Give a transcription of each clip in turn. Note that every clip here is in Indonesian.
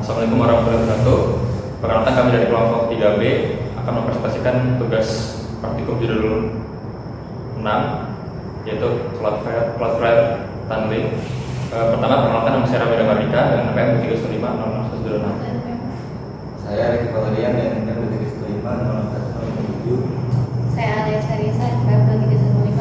Assalamualaikum warahmatullahi wabarakatuh. Perkenalkan, kami dari kelompok 3B akan mempresentasikan tugas praktikum judul 6, yaitu Cloudflare Tunneling. Pertama, perkenalkan, nama saya Ramida Mardika dengan NPM 315 Saya Riki Valerian dengan NPM 315 Saya Alia Sarisa, NPM 315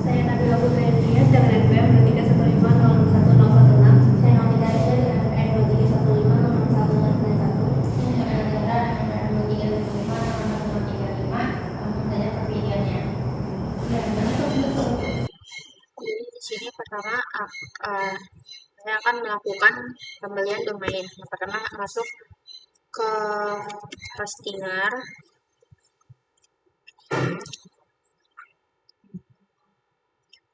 Saya Nabila Putri Andreas dengan NPM 2315016. Saya Nolita Reza dengan NPM 231 Saya Nabila NPM 231 Langsung saja ke videonya. Jadi di sini pertama saya akan melakukan pembelian domain. Yang pertama masuk ke Hostinger.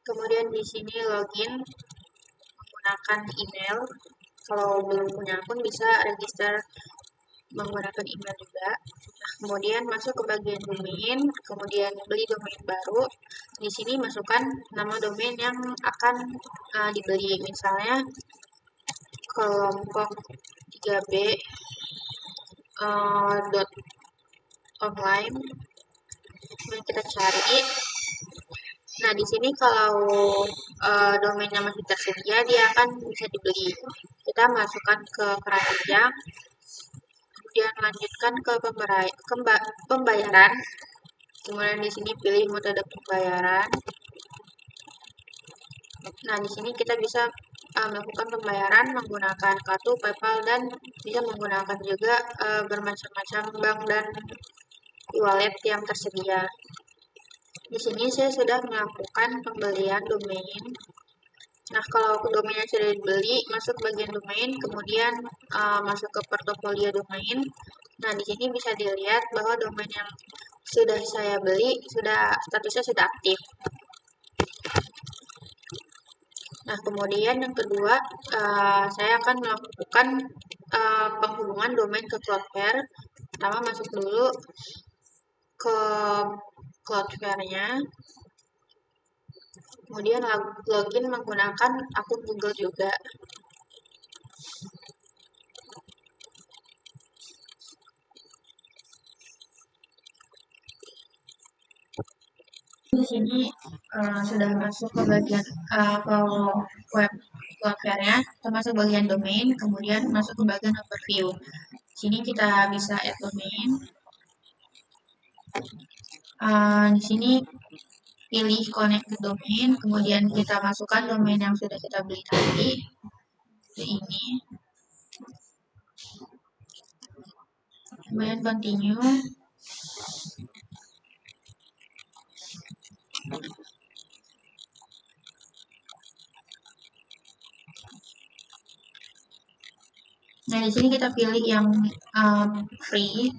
Kemudian di sini login menggunakan email. Kalau belum punya akun bisa register menggunakan email juga. Nah, kemudian masuk ke bagian domain, kemudian beli domain baru. Di sini masukkan nama domain yang akan dibeli. Misalnya kelompok 3B .online. Kemudian kita cari. Nah, di sini kalau domainnya masih tersedia, dia akan bisa dibeli. Kita masukkan ke keranjang, kemudian lanjutkan ke pembayaran. Kemudian di sini pilih metode pembayaran. Nah, di sini kita bisa melakukan pembayaran menggunakan kartu, PayPal, dan bisa menggunakan juga bermacam-macam bank dan e-wallet yang tersedia. Di sini saya sudah melakukan pembelian domain. Nah, kalau domainnya sudah dibeli, masuk bagian domain, kemudian masuk ke portofolio domain. Nah, di sini bisa dilihat bahwa domain yang sudah saya beli statusnya sudah aktif. Nah, kemudian yang kedua, saya akan melakukan penghubungan domain ke Cloudflare. Pertama masuk dulu ke Cloudflare-nya. Kemudian login menggunakan akun Google juga. Di sini sudah masuk ke bagian ke web Cloudflare-nya, termasuk bagian domain, kemudian masuk ke bagian overview. Di sini kita bisa add domain. Di sini pilih connect to domain, kemudian kita masukkan domain yang sudah kita beli tadi. Ini. Kemudian continue. Nah, di sini kita pilih yang free.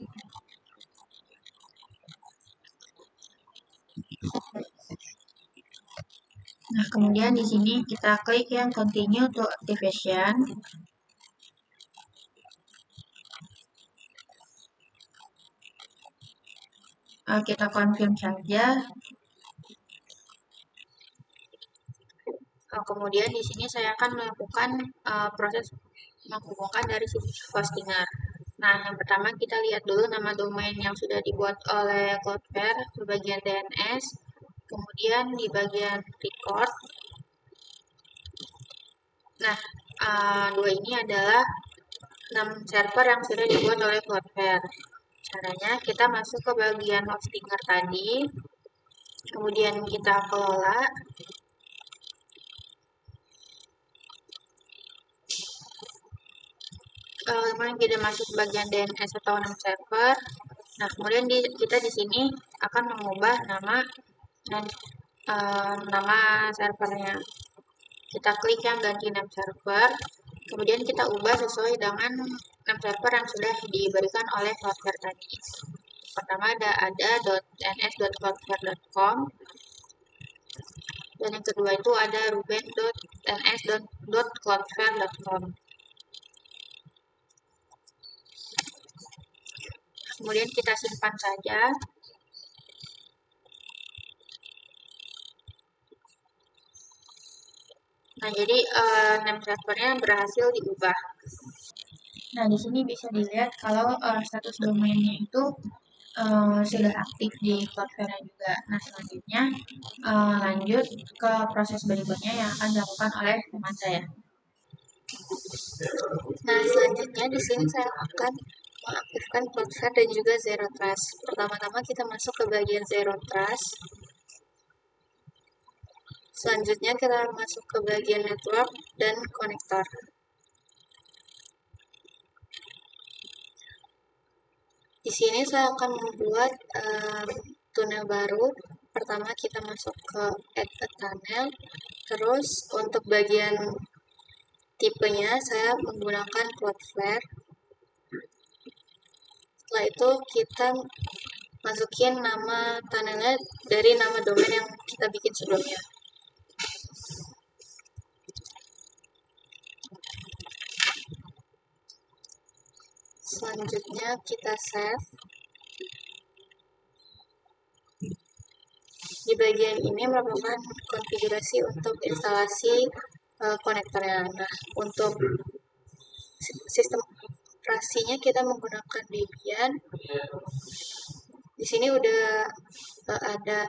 Nah, kemudian di sini kita klik yang continue to activation. Kita confirm saja. Kemudian di sini saya akan melakukan proses menghubungkan dari situs Hostinger. Nah, yang pertama kita lihat dulu nama domain yang sudah dibuat oleh Cloudflare di bagian DNS, kemudian di bagian record. Nah, dua ini adalah 6 server yang sudah dibuat oleh Cloudflare. Caranya kita masuk ke bagian Hostinger tadi, kemudian kita kelola. Kemudian kita masuk bagian DNS atau 6 server. Nah, kemudian kita di sini akan mengubah nama dan nama servernya. Kita klik yang ganti name server, kemudian kita ubah sesuai dengan name server yang sudah diberikan oleh Cloudflare tadi. Pertama ada .ns.cloudflare.com, dan yang kedua itu ada ruben.ns.cloudflare.com. Kemudian kita simpan saja. Nah, jadi name servernya berhasil diubah. Nah, di sini bisa dilihat kalau status domainnya itu sudah aktif di Cloudflare juga. Nah, selanjutnya lanjut ke proses berikutnya yang akan dilakukan oleh teman saya. Nah, selanjutnya di sini saya akan mengaktifkan Cloudflare dan juga Zero Trust. Pertama-tama kita masuk ke bagian Zero Trust. Selanjutnya kita masuk ke bagian network dan konektor. Di sini saya akan membuat tunnel baru. Pertama kita masuk ke add a tunnel. Terus untuk bagian tipenya saya menggunakan Cloudflare. Setelah itu kita masukin nama tunnelnya dari nama domain yang kita bikin sebelumnya. Selanjutnya kita save. Di bagian ini merupakan konfigurasi untuk instalasi konektornya. Nah, untuk sistem operasinya kita menggunakan Debian. Di sini udah ada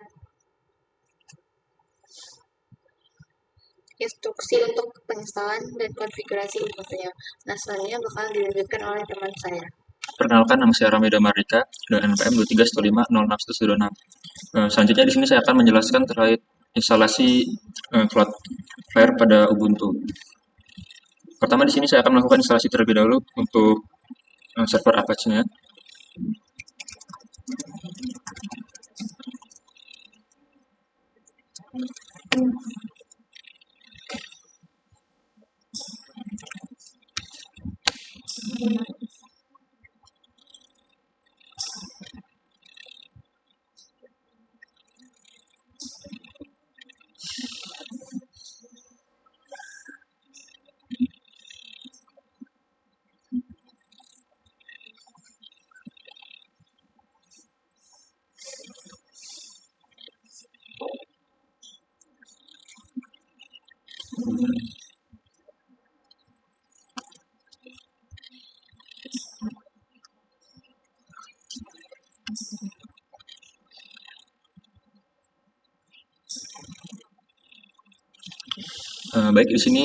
instruksi untuk penginstalan dan konfigurasi Ubuntu-nya. Nah, selanjutnya bakal dilanjutkan oleh teman saya. Perkenalkan, nama saya Rameda Marika dengan NPM 2315061126. Selanjutnya di sini saya akan menjelaskan terkait instalasi Cloudflare pada Ubuntu. Pertama di sini saya akan melakukan instalasi terlebih dahulu untuk server Apache-nya. Baik, di sini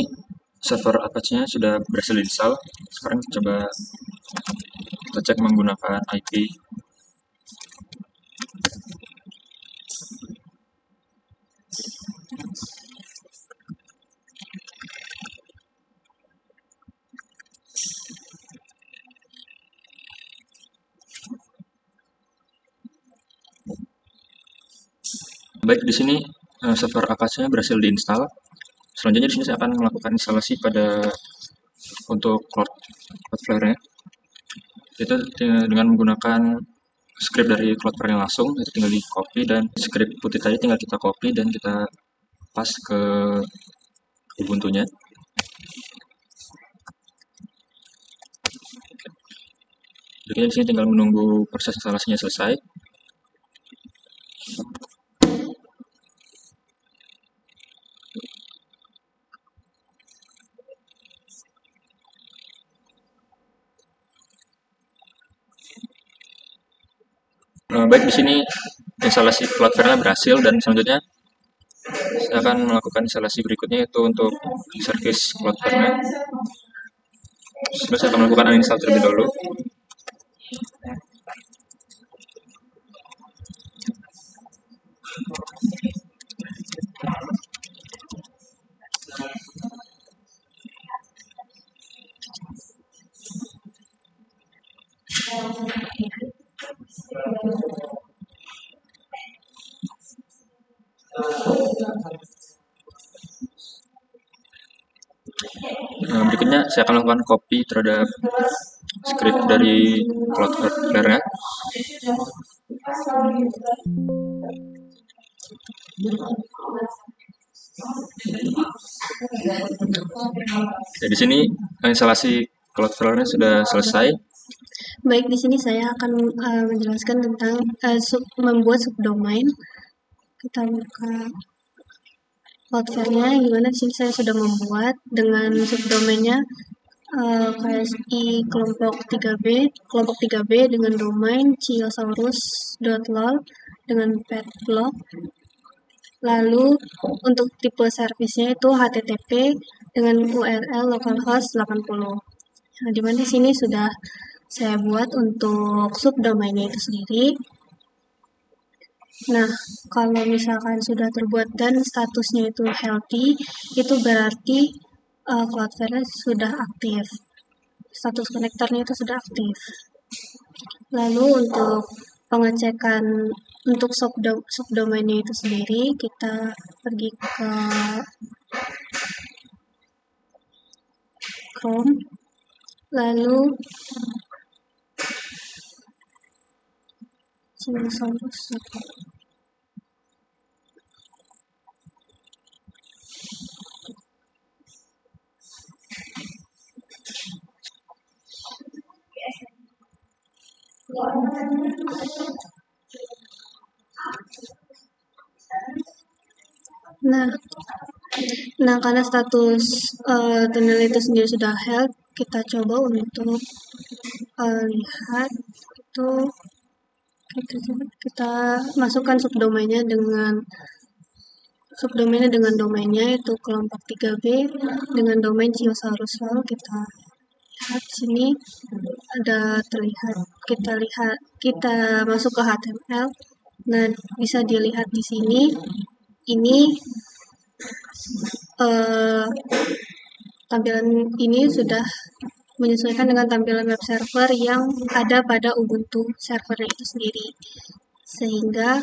server Apache-nya sudah berhasil install. Sekarang coba kita cek menggunakan IP. Baik, di sini server Apache-nya berhasil diinstal. Selanjutnya di sini saya akan melakukan instalasi untuk Cloudflare-nya. Itu dengan menggunakan script dari Cloudflare langsung, itu tinggal di copy, dan script putih tadi tinggal kita copy dan kita pas ke Ubuntu-nya. Jadi di sini tinggal menunggu proses instalasinya selesai. Baik, di sini instalasi Cloudflare berhasil, dan selanjutnya saya akan melakukan instalasi berikutnya, yaitu untuk service Cloudflare-nya. Sebenarnya saya akan melakukan uninstall terlebih dahulu. Berikutnya saya akan melakukan copy terhadap script dari Cloudflare-nya. Ya, di sini instalasi Cloudflare-nya sudah selesai. Baik, di sini saya akan menjelaskan tentang membuat subdomain. Kita buka Cloudflare-nya, gimana di sini saya sudah membuat dengan subdomainnya KSI kelompok 3B dengan domain chiosaurus.lol dengan pet block. Lalu untuk tipe servisnya itu HTTP dengan URL localhost 80. Nah, di mana sini sudah saya buat untuk subdomainnya itu sendiri. Nah, kalau misalkan sudah terbuat dan statusnya itu healthy, itu berarti Cloudflare sudah aktif. Status konektornya itu sudah aktif. Lalu untuk pengecekan untuk subdomainnya itu sendiri, kita pergi ke Chrome, lalu Chiosaurus. Nah, karena status tunnel itu sendiri sudah held, kita coba untuk lihat itu kita masukkan subdomainnya dengan domainnya itu kelompok 3B dengan domain Chiosaurus. Lalu kita lihat sini ada terlihat, kita masuk ke HTML. Nah, bisa dilihat di sini ini tampilan ini sudah menyesuaikan dengan tampilan web server yang ada pada Ubuntu servernya itu sendiri, sehingga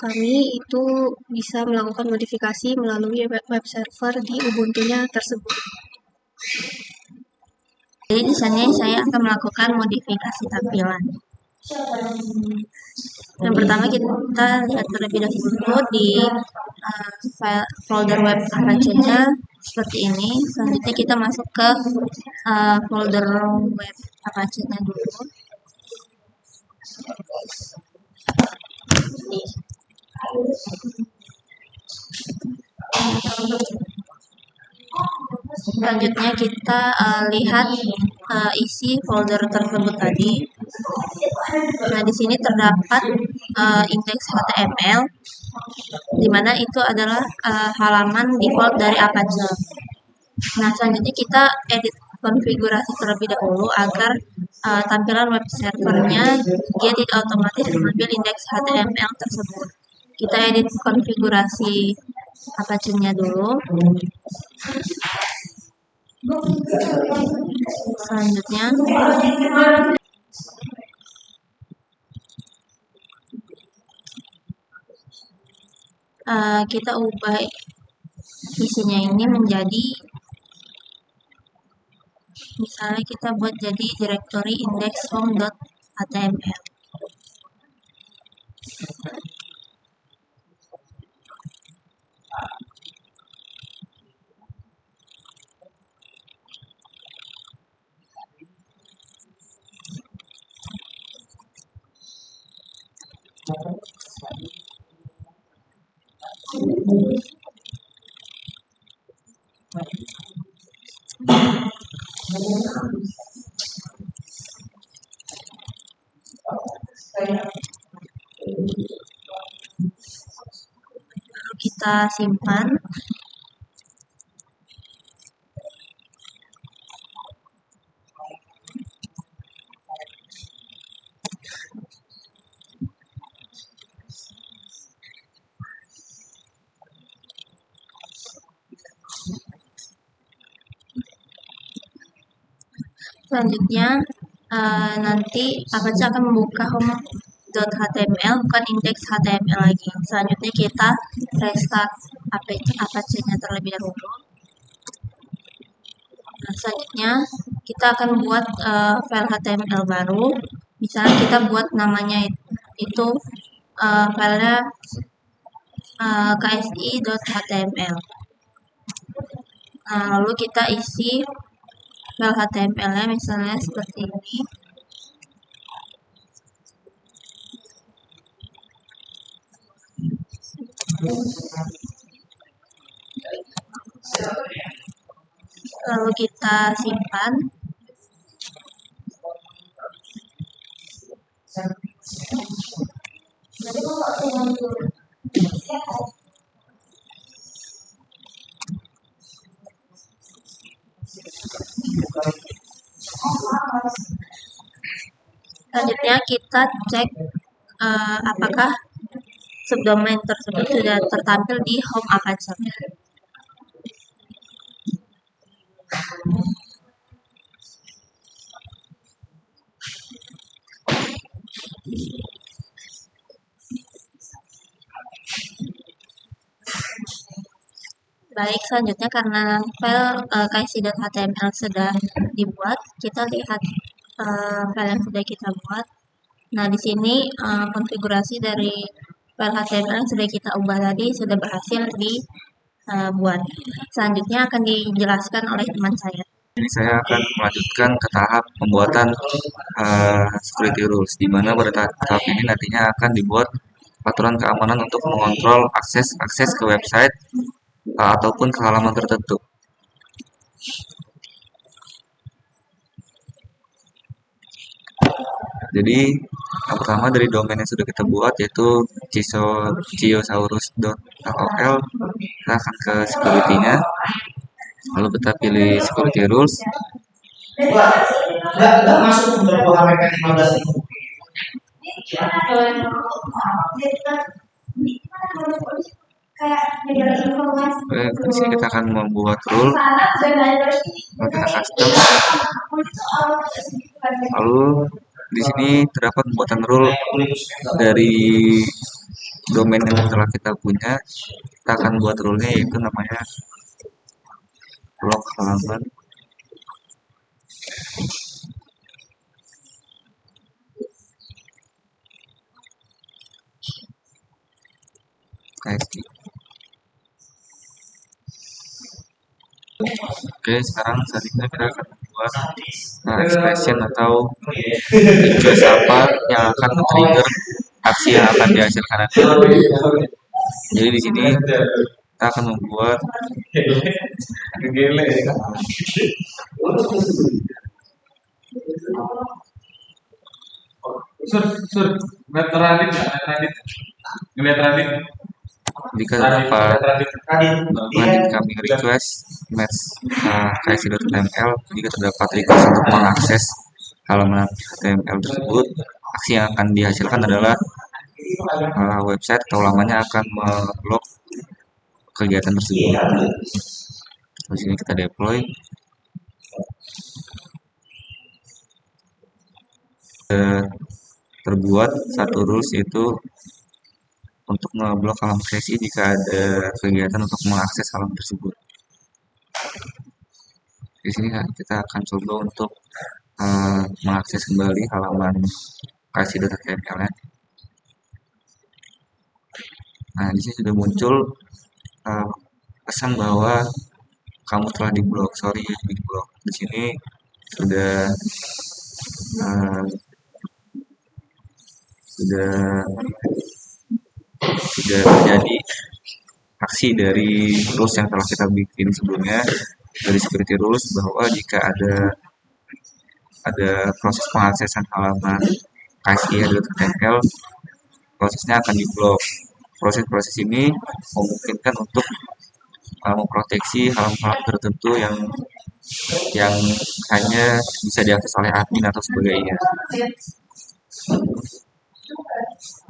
kami itu bisa melakukan modifikasi melalui web server di Ubuntunya tersebut. Jadi di sini saya akan melakukan modifikasi tampilan. Yang pertama kita lihat terlebih dahulu di folder web Apache-nya seperti ini. Selanjutnya kita masuk ke folder web Apache-nya dulu. Selanjutnya kita lihat isi folder tersebut tadi. Nah, di sini terdapat index HTML, di mana itu adalah halaman default dari Apache. Nah, selanjutnya kita edit konfigurasi terlebih dahulu agar tampilan web servernya dia tidak otomatis mengambil indeks HTML tersebut. Kita edit konfigurasi Apache-nya dulu. Selanjutnya kita ubah isinya ini menjadi, misalnya kita buat jadi directory index_home.html. Lalu kita simpan. Selanjutnya nanti Apache akan membuka home.html bukan index.html lagi. Selanjutnya kita restart Apache-nya terlebih dahulu. Nah, selanjutnya kita akan buat file HTML baru. Misalnya kita buat namanya itu filenya ksi.html. Nah, lalu kita isi file HTML-nya misalnya seperti ini. lalu kita simpan. Selanjutnya kita cek apakah subdomain tersebut sudah tertampil di home Avanza. Baik, selanjutnya karena file KIC.html sudah dibuat, kita lihat file yang sudah kita buat. Nah, di sini konfigurasi dari file HTML yang sudah kita ubah tadi sudah berhasil dibuat. Selanjutnya akan dijelaskan oleh teman saya. Ini saya akan melanjutkan ke tahap pembuatan security rules, di mana pada tahap ini nantinya akan dibuat aturan keamanan untuk mengontrol akses ke website ataupun ke halaman tertentu. Jadi yang pertama dari domain yang sudah kita buat yaitu ciosaurus.lol, kita akan ke security-nya, lalu kita pilih security rules. Nggak masuk untuk HPK 15.000. Oke, di sini kita akan membuat rule, lalu kita custom, lalu di sini terdapat pembuatan rule dari domain yang telah kita punya. Kita akan buat rule-nya yaitu namanya blok halaman. KSD. Oke, sekarang selanjutnya kita akan membuat expression atau request apa yang akan men-trigger aksi yang akan dihasilkan nanti. Jadi di sini kita akan membuat jika terdapat incoming request match KIC.html, jika terdapat request untuk mengakses halaman HTML tersebut, aksi yang akan dihasilkan adalah website atau lamanya akan memblok kegiatan tersebut. Di sini kita deploy. Terbuat satu rules itu untuk ngeblok halaman sesi jika ada kegiatan untuk mengakses halaman tersebut. Di sini kita akan coba untuk mengakses kembali halaman KIC.html. Nah, di sini sudah muncul pesan bahwa kamu telah diblok, sorry diblok. Di sini sudah terjadi aksi dari rules yang telah kita bikin sebelumnya dari security rules, bahwa jika ada proses pengaksesan halaman KIC.html, prosesnya akan diblok. Proses-proses ini memungkinkan untuk memproteksi halaman tertentu yang hanya bisa diakses oleh admin atau sebagainya.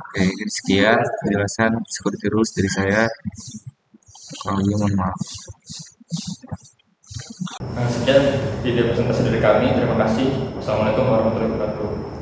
Oke, ini sekian penjelasan security rules dari saya. Kalau mohon maaf. Sekian video presentasi dari kami. Terima kasih. Wassalamualaikum warahmatullahi wabarakatuh.